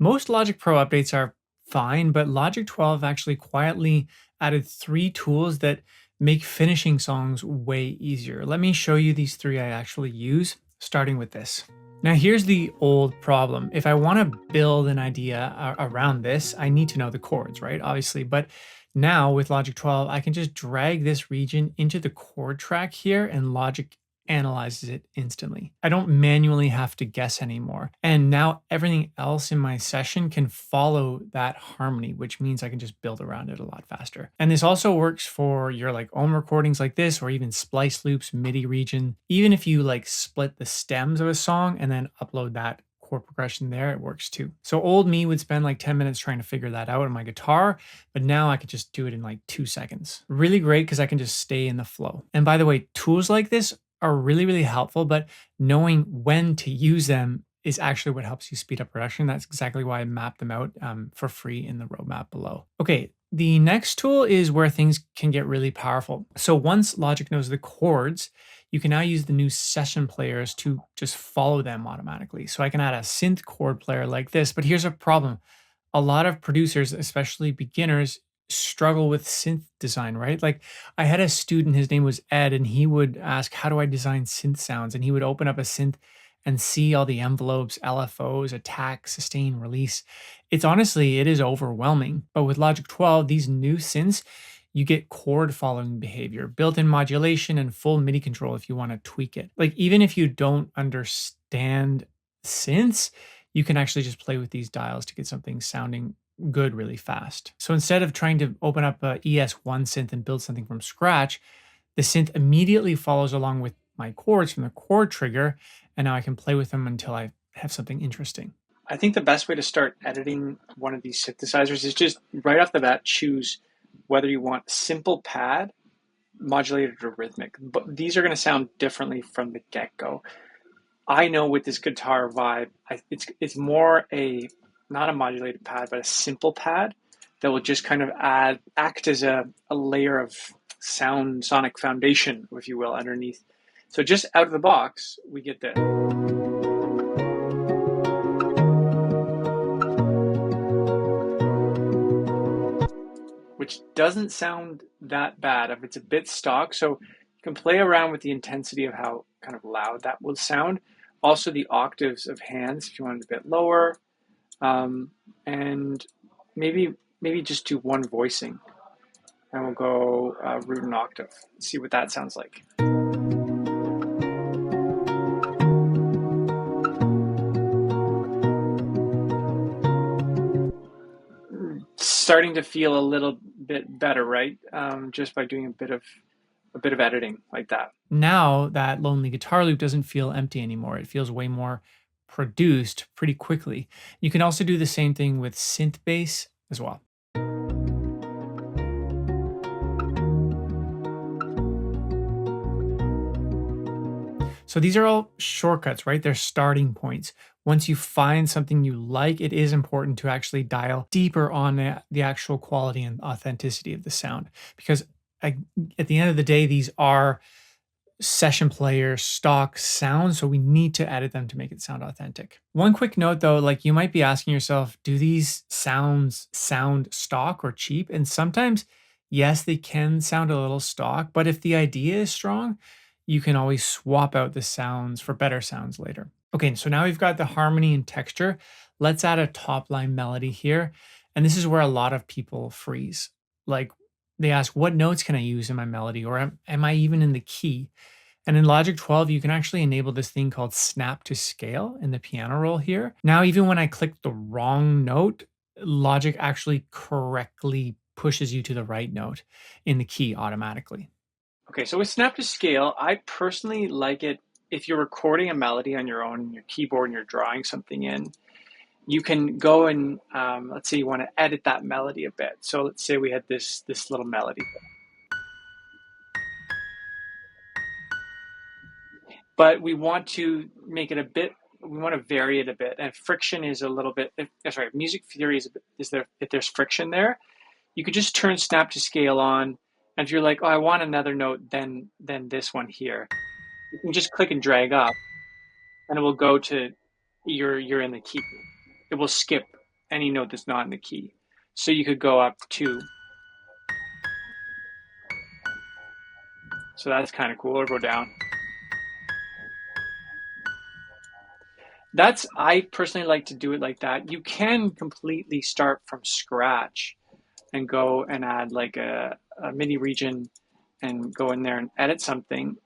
Most Logic Pro updates are fine, but Logic 12 actually quietly added 3 tools that make finishing songs way easier. Let me show you these 3 I actually use, starting with this. Now here's the old problem. If I want to build an idea around this, I need to know the chords, right? Obviously, but now with Logic 12, I can just drag this region into the chord track here and Logic analyzes it instantly. I don't manually have to guess anymore. And now everything else in my session can follow that harmony, which means I can just build around it a lot faster. And this also works for your like own recordings like this, or even splice loops, MIDI region. Even if you like split the stems of a song and then upload that chord progression there, it works too. So old me would spend like 10 minutes trying to figure that out on my guitar, but now I could just do it in like 2 seconds. Really great because I can just stay in the flow. And by the way, tools like this are really, really helpful, but knowing when to use them is actually what helps you speed up production. That's exactly why I mapped them out for free in the roadmap below. Okay, the next tool is where things can get really powerful. So once Logic knows the chords, you can now use the new session players to just follow them automatically. So I can add a synth chord player like this, but here's a problem. A lot of producers, especially beginners, struggle with synth design, right? Like I had a student, his name was Ed, and he would ask, how do I design synth sounds? And he would open up a synth and see all the envelopes, LFOs, attack, sustain, release. It's honestly, it is overwhelming. But with Logic 12, these new synths, you get chord following behavior, built-in modulation, and full MIDI control if you want to tweak it. Like even if you don't understand synths, you can actually just play with these dials to get something sounding good really fast. So instead of trying to open up a ES1 synth and build something from scratch, the synth immediately follows along with my chords from the chord trigger, and now I can play with them until I have something interesting. I think the best way to start editing one of these synthesizers is just right off the bat choose whether you want simple pad, modulated, or rhythmic. But these are going to sound differently from the get-go. I know with this guitar vibe, it's more not a modulated pad, but a simple pad that will just kind of act as a layer of sonic foundation, if you will, underneath. So just out of the box, we get this. Which doesn't sound that bad if it's a bit stock. So you can play around with the intensity of how kind of loud that will sound. Also the octaves of hands if you want it a bit lower. And maybe just do one voicing. And we'll go root and octave. See what that sounds like. Starting to feel a little bit better, right? Just by doing a bit of editing like that. Now that lonely guitar loop doesn't feel empty anymore. It feels way more produced pretty quickly. You can also do the same thing with synth bass as well. So these are all shortcuts, right? They're starting points. Once you find something you like, it is important to actually dial deeper on the actual quality and authenticity of the sound. Because at the end of the day, these are session player stock sounds, so we need to edit them to make it sound authentic. One quick note though, like you might be asking yourself, do these sounds sound stock or cheap? And sometimes, yes, they can sound a little stock, but if the idea is strong, you can always swap out the sounds for better sounds later. Okay, so now we've got the harmony and texture. Let's add a top line melody here. And this is where a lot of people freeze. Like they ask, what notes can I use in my melody? Or am I even in the key? And in Logic 12, you can actually enable this thing called snap to scale in the piano roll here. Now, even when I click the wrong note, Logic actually correctly pushes you to the right note in the key automatically. Okay, so with snap to scale, I personally like it if you're recording a melody on your own, your keyboard, and you're drawing something in. You can go and let's say you want to edit that melody a bit. So let's say we had this little melody, but we want to make it a bit. We want to vary it a bit, and friction is a little bit. Sorry, music theory is there. If there's friction there, you could just turn snap to scale on. And if you're like, oh, I want another note, then this one here, you can just click and drag up, and it will go to you're in the key. It will skip any note that's not in the key. So you could go up to, so that's kind of cool, or go down. I personally like to do it like that. You can completely start from scratch and go and add like a MIDI region and go in there and edit something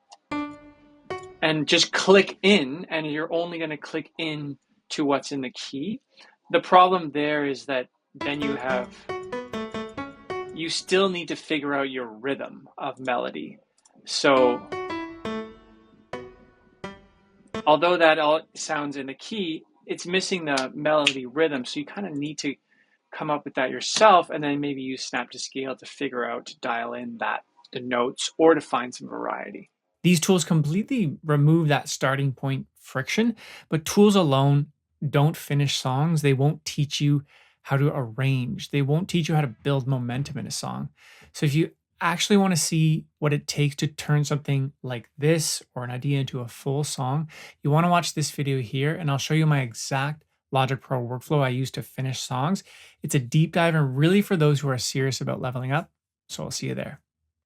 and just click in, and you're only going to click in to what's in the key. The problem there is that then you still need to figure out your rhythm of melody. So although that all sounds in the key, it's missing the melody rhythm. So you kind of need to come up with that yourself, and then maybe use Snap to Scale to figure out, to dial in the notes, or to find some variety. These tools completely remove that starting point friction, but tools alone don't finish songs. They won't teach you how to arrange. They won't teach you how to build momentum in a song. So if you actually want to see what it takes to turn something like this or an idea into a full song, you want to watch this video here, and I'll show you my exact Logic Pro workflow I use to finish songs. It's a deep dive and really for those who are serious about leveling up. So I'll see you there.